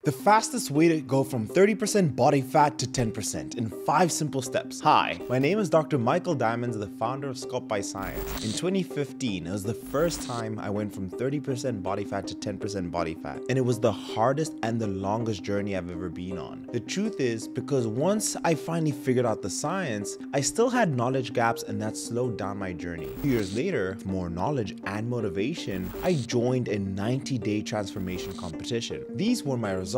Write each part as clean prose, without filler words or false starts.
The fastest way to go from 30% body fat to 10% in 5 simple steps. Hi, my name is Dr. Michael Diamonds, the founder of Sculpt by Science. In 2015, it was the first time I went from 30% body fat to 10% body fat. And it was the hardest and the longest journey I've ever been on. The truth is, because once I finally figured out the science, I still had knowledge gaps and that slowed down my journey. 2 years later, with more knowledge and motivation, I joined a 90-day transformation competition. These were my results.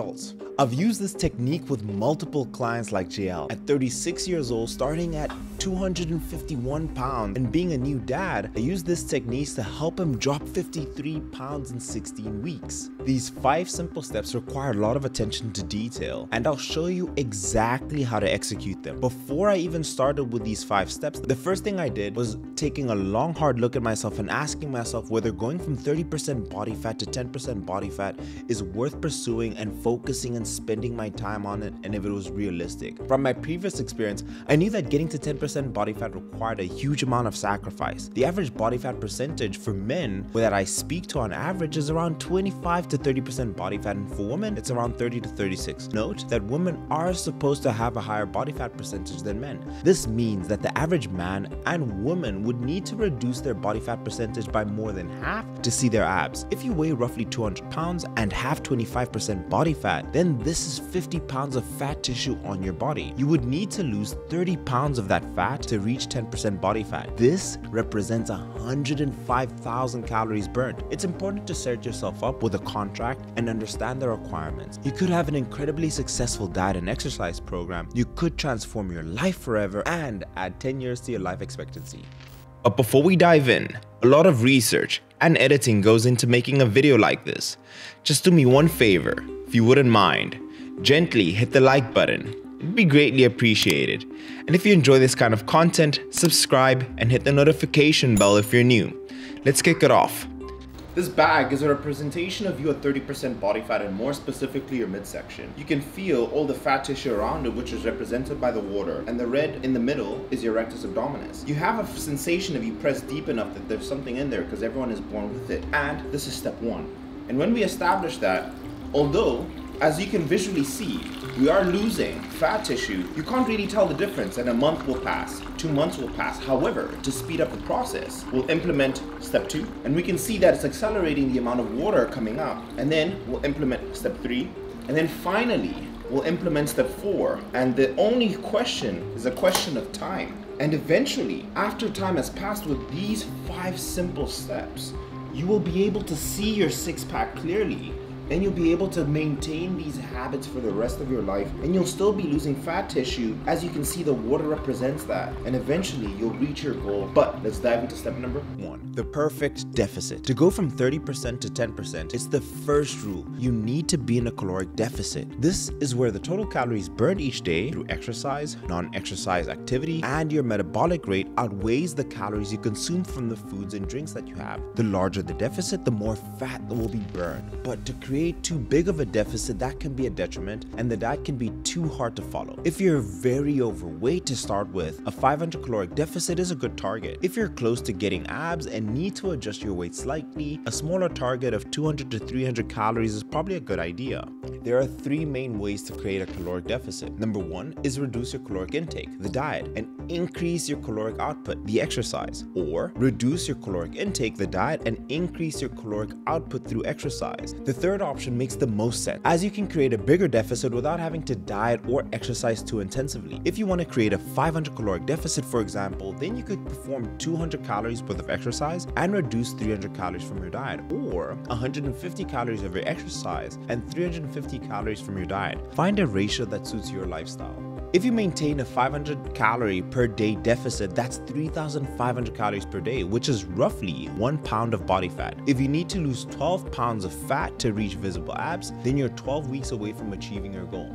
I've used this technique with multiple clients like JL. At 36 years old, starting at 251 pounds and being a new dad, I used this technique to help him drop 53 pounds in 16 weeks. These 5 simple steps require a lot of attention to detail, and I'll show you exactly how to execute them. Before I even started with these 5 steps, the first thing I did was taking a long hard look at myself and asking myself whether going from 30% body fat to 10% body fat is worth pursuing and focusing and spending my time on it, and if it was realistic. From my previous experience, I knew that getting to 10% body fat required a huge amount of sacrifice. The average body fat percentage for men that I speak to on average is around 25 to 30% body fat, and for women it's around 30 to 36. Note that women are supposed to have a higher body fat percentage than men. This means that the average man and woman would need to reduce their body fat percentage by more than half to see their abs. If you weigh roughly 200 pounds and have 25% body fat, then this is 50 pounds of fat tissue on your body. You would need to lose 30 pounds of that fat to reach 10% body fat. This represents 105,000 calories burnt. It's important to set yourself up with a contract and understand the requirements. You could have an incredibly successful diet and exercise program. You could transform your life forever and add 10 years to your life expectancy. But before we dive in, a lot of research and editing goes into making a video like this. Just do me one favor, if you wouldn't mind, gently hit the like button. It'd be greatly appreciated. And if you enjoy this kind of content, subscribe and hit the notification bell if you're new. Let's kick it off. This bag is a representation of you at 30% body fat, and more specifically your midsection. You can feel all the fat tissue around it, which is represented by the water, and the red in the middle is your rectus abdominis. You have a sensation if you press deep enough that there's something in there, because everyone is born with it. And this is step 1. And when we establish that, although as you can visually see, we are losing fat tissue, you can't really tell the difference, and a month will pass, 2 months will pass. However, to speed up the process, we'll implement step 2, and we can see that it's accelerating the amount of water coming up, and then we'll implement step 3, and then finally, we'll implement step 4, and the only question is a question of time. And eventually, after time has passed with these 5 simple steps, you will be able to see your six-pack clearly, and you'll be able to maintain these habits for the rest of your life, and you'll still be losing fat tissue. As you can see, the water represents that, and eventually you'll reach your goal. But let's dive into step number 1, the perfect deficit. To go from 30% to 10%, it's the first rule. You need to be in a caloric deficit. This is where the total calories burned each day through exercise, non-exercise activity, and your metabolic rate outweighs the calories you consume from the foods and drinks that you have. The larger the deficit, the more fat that will be burned. But to create too big of a deficit, that can be a detriment, and the diet can be too hard to follow. If you're very overweight to start with, a 500 caloric deficit is a good target. If you're close to getting abs and need to adjust your weight slightly, a smaller target of 200 to 300 calories is probably a good idea. There are 3 main ways to create a caloric deficit. Number 1 is reduce your caloric intake, the diet, and increase your caloric output, the exercise. Or reduce your caloric intake, the diet, and increase your caloric output through exercise. The third option makes the most sense, as you can create a bigger deficit without having to diet or exercise too intensively. If you want to create a 500 caloric deficit, for example, then you could perform 200 calories worth of exercise and reduce 300 calories from your diet, or 150 calories of your exercise and 350 calories from your diet. Find a ratio that suits your lifestyle. If you maintain a 500 calorie per day deficit, that's 3,500 calories per day, which is roughly 1 pound of body fat. If you need to lose 12 pounds of fat to reach visible abs, then you're 12 weeks away from achieving your goal.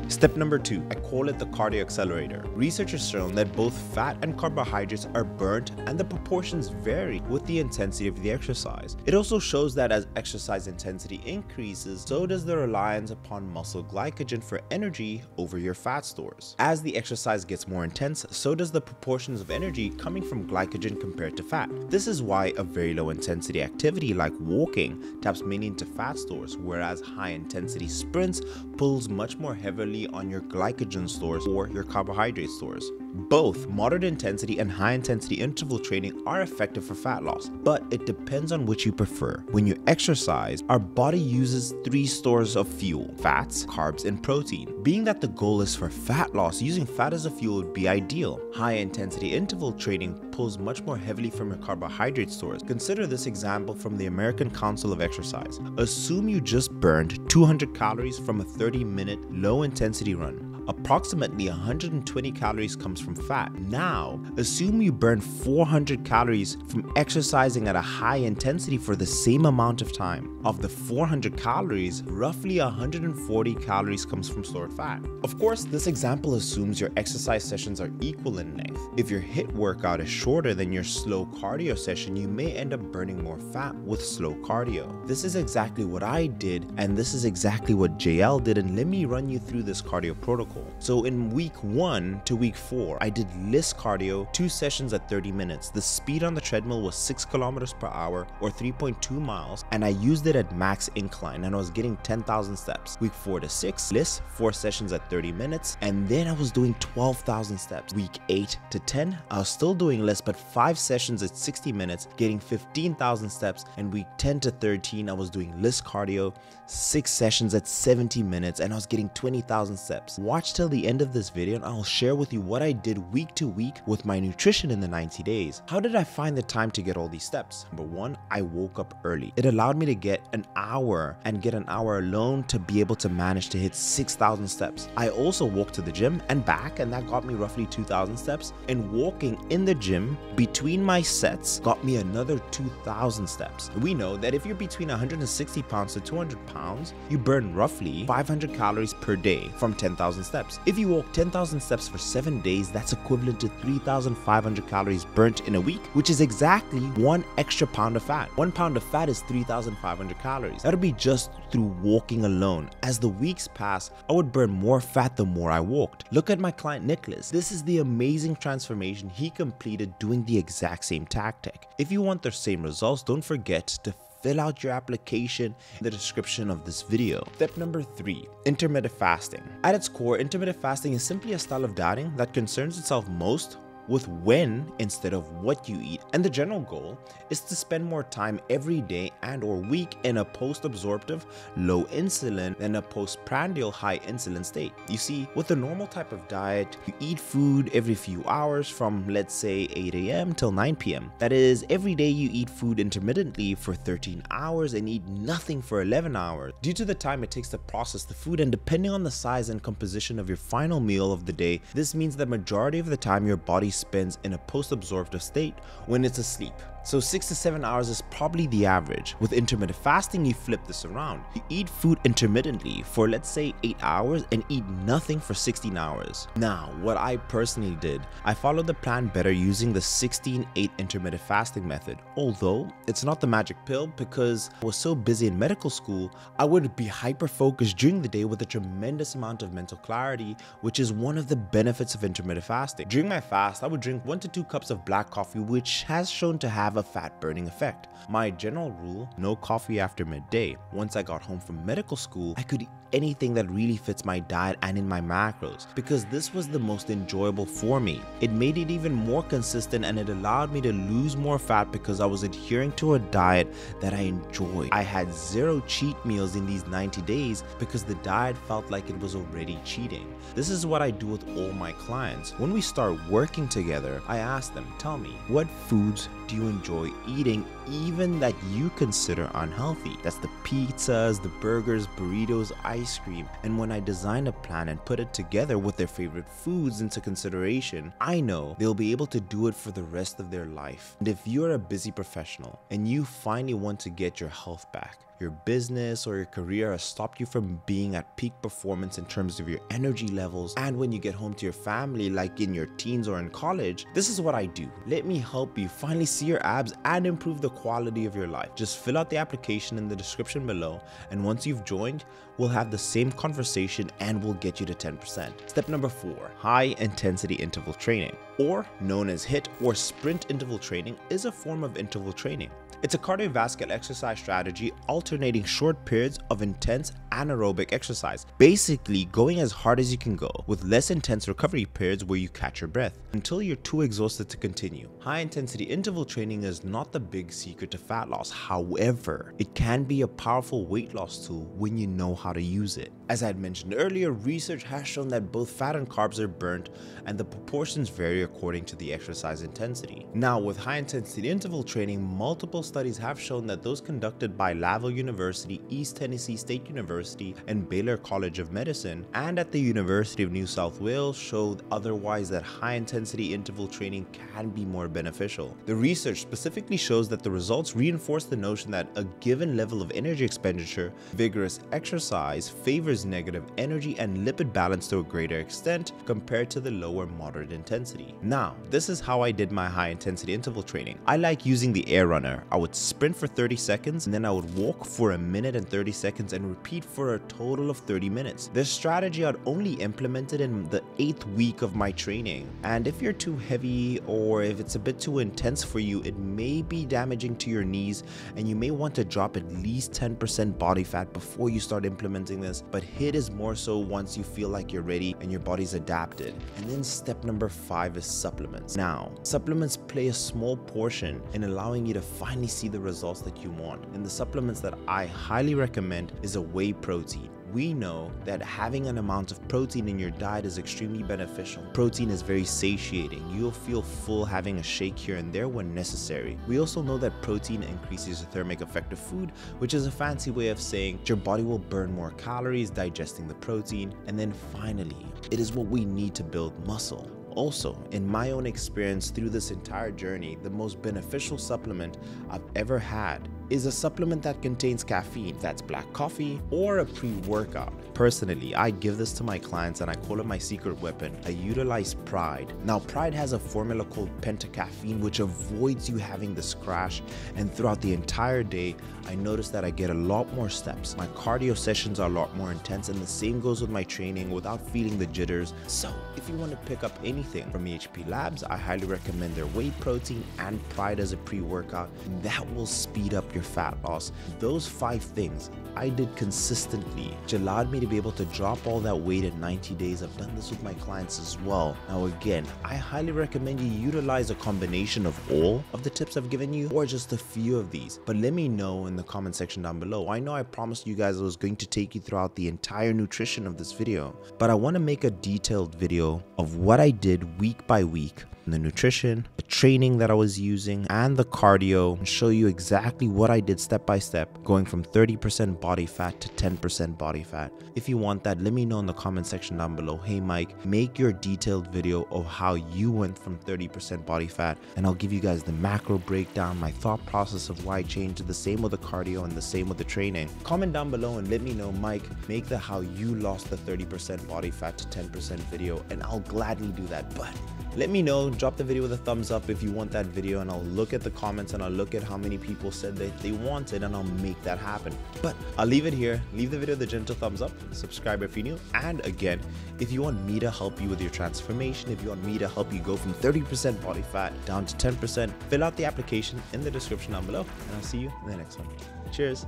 Step number 2, I call it the cardio accelerator. Research has shown that both fat and carbohydrates are burnt and the proportions vary with the intensity of the exercise. It also shows that as exercise intensity increases, so does the reliance upon muscle glycogen for energy over your fat stores. As the exercise gets more intense, so does the proportions of energy coming from glycogen compared to fat. This is why a very low intensity activity like walking taps mainly into fat stores, whereas high intensity sprints pulls much more heavily on your glycogen stores or your carbohydrate stores. Both moderate intensity and high intensity interval training are effective for fat loss, but it depends on which you prefer. When you exercise, our body uses 3 stores of fuel: fats, carbs, and protein. Being that the goal is for fat loss, using fat as a fuel would be ideal. High intensity interval training pulls much more heavily from your carbohydrate stores. Consider this example from the American Council of Exercise. Assume you just burned 200 calories from a 30-minute low intensity run. Approximately 120 calories comes from fat. Now, assume you burn 400 calories from exercising at a high intensity for the same amount of time. Of the 400 calories, roughly 140 calories comes from stored fat. Of course, this example assumes your exercise sessions are equal in length. If your HIIT workout is shorter than your slow cardio session, you may end up burning more fat with slow cardio. This is exactly what I did, and this is exactly what JL did, and let me run you through this cardio protocol. So in week 1 to week 4, I did list cardio, 2 sessions at 30 minutes. The speed on the treadmill was 6 kilometers per hour or 3.2 miles, and I used it at max incline, and I was getting 10,000 steps. Week 4 to 6, list, 4 sessions at 30 minutes, and then I was doing 12,000 steps. Week 8 to 10, I was still doing list, but 5 sessions at 60 minutes, getting 15,000 steps, and week 10 to 13, I was doing list cardio, 6 sessions at 70 minutes, and I was getting 20,000 steps. Watch till the end of this video and I'll share with you what I did week to week with my nutrition in the 90 days. How did I find the time to get all these steps? Number 1, I woke up early. It allowed me to get an hour and get an hour alone to be able to manage to hit 6,000 steps. I also walked to the gym and back, and that got me roughly 2,000 steps, and walking in the gym between my sets got me another 2,000 steps. We know that if you're between 160 pounds to 200 pounds, you burn roughly 500 calories per day from 10,000 steps. If you walk 10,000 steps for 7 days, that's equivalent to 3,500 calories burnt in a week, which is exactly 1 extra pound of fat. 1 pound of fat is 3,500 calories. That'll be just through walking alone. As the weeks pass, I would burn more fat the more I walked. Look at my client Nicholas. This is the amazing transformation he completed doing the exact same tactic. If you want the same results, don't forget to fill out your application in the description of this video. Step number 3, intermittent fasting. At its core, intermittent fasting is simply a style of dieting that concerns itself most with when instead of what you eat, and the general goal is to spend more time every day and or week in a post-absorptive low insulin than a postprandial high insulin state. You see, with a normal type of diet, you eat food every few hours from, let's say, 8 a.m. till 9 p.m. That is, every day you eat food intermittently for 13 hours and eat nothing for 11 hours. Due to the time it takes to process the food, and depending on the size and composition of your final meal of the day, this means that majority of the time your body spends in a post-absorptive state when it's asleep. So 6 to 7 hours is probably the average. With intermittent fasting, you flip this around. You eat food intermittently for, let's say, 8 hours and eat nothing for 16 hours. Now, what I personally did, I followed the plan better using the 16-8 intermittent fasting method. Although it's not the magic pill, because I was so busy in medical school, I would be hyper-focused during the day with a tremendous amount of mental clarity, which is one of the benefits of intermittent fasting. During my fast, I would drink 1 to 2 cups of black coffee, which has shown to have a fat burning effect. My general rule, no coffee after midday. Once I got home from medical school, I could eat anything that really fits my diet and in my macros, because this was the most enjoyable for me. It made it even more consistent, and it allowed me to lose more fat because I was adhering to a diet that I enjoyed. I had 0 cheat meals in these 90 days because the diet felt like it was already cheating. This is what I do with all my clients. When we start working together, I ask them, tell me, what foods do you enjoy eating, even that you consider unhealthy? That's the pizzas, the burgers, burritos, ice cream. And when I design a plan and put it together with their favorite foods into consideration, I know they'll be able to do it for the rest of their life. And if you're a busy professional and you finally want to get your health back, your business or your career has stopped you from being at peak performance in terms of your energy levels, and when you get home to your family, like in your teens or in college, this is what I do. Let me help you finally see your abs and improve the quality of your life. Just fill out the application in the description below, and once you've joined, we'll have the same conversation and we'll get you to 10%. Step number 4, high intensity interval training, or known as HIIT or sprint interval training, is a form of interval training. It's a cardiovascular exercise strategy alternating short periods of intense anaerobic exercise, basically going as hard as you can go with less intense recovery periods where you catch your breath until you're too exhausted to continue. High intensity interval training is not the big secret to fat loss. However, it can be a powerful weight loss tool when you know how to use it. As I had mentioned earlier, research has shown that both fat and carbs are burnt and the proportions vary according to the exercise intensity. Now, with high intensity interval training, multiple studies have shown that those conducted by Laval University, East Tennessee State University, and Baylor College of Medicine, and at the University of New South Wales showed otherwise, that high intensity interval training can be more beneficial. The research specifically shows that the results reinforce the notion that a given level of energy expenditure, vigorous exercise, favors negative energy and lipid balance to a greater extent compared to the lower moderate intensity. Now, this is how I did my high intensity interval training. I like using the air runner. I would sprint for 30 seconds and then I would walk for 1 minute and 30 seconds and repeat for a total of 30 minutes. This strategy I'd only implemented in the 8th week of my training, and if you're too heavy or if it's a bit too intense for you, it may be damaging to your knees and you may want to drop at least 10% body fat before you start implementing this, but HIIT is more so once you feel like you're ready and your body's adapted. And then step number 5 is supplements. Now, supplements play a small portion in allowing you to finally see the results that you want, and the supplements that I highly recommend is a whey protein. We know that having an amount of protein in your diet is extremely beneficial. Protein is very satiating. You'll feel full having a shake here and there when necessary. We also know that protein increases the thermic effect of food, which is a fancy way of saying your body will burn more calories digesting the protein. And then finally, it is what we need to build muscle. Also, in my own experience through this entire journey, the most beneficial supplement I've ever had is a supplement that contains caffeine. That's black coffee or a pre-workout. Personally, I give this to my clients and I call it my secret weapon. I utilize Pride. Now, Pride has a formula called pentacaffeine, which avoids you having this crash, and throughout the entire day, I notice that I get a lot more steps. My cardio sessions are a lot more intense, and the same goes with my training without feeling the jitters. So, if you want to pick up anything from EHP Labs, I highly recommend their whey protein and Pride as a pre-workout. That will speed up your fat loss. Those 5 things I did consistently, which allowed me to be able to drop all that weight in 90 days. I've done this with my clients as well. Now again, I highly recommend you utilize a combination of all of the tips I've given you or just a few of these, but let me know in the comment section down below. I know I promised you guys I was going to take you throughout the entire nutrition of this video, but I want to make a detailed video of what I did week by week, the nutrition, the training that I was using, and the cardio, and show you exactly what I did step by step, going from 30% body fat to 10% body fat. If you want that, let me know in the comment section down below. Hey Mike, make your detailed video of how you went from 30% body fat, and I'll give you guys the macro breakdown, my thought process of why I changed it, the same with the cardio and the same with the training. Comment down below and let me know, Mike, make the how you lost the 30% body fat to 10% video, and I'll gladly do that. But let me know, drop the video with a thumbs up if you want that video, and I'll look at the comments and I'll look at how many people said that they want it, and I'll make that happen. But I'll leave it here. Leave the video the gentle thumbs up, subscribe if you're new, and again, if you want me to help you with your transformation, if you want me to help you go from 30% body fat down to 10%, fill out the application in the description down below, and I'll see you in the next one. Cheers.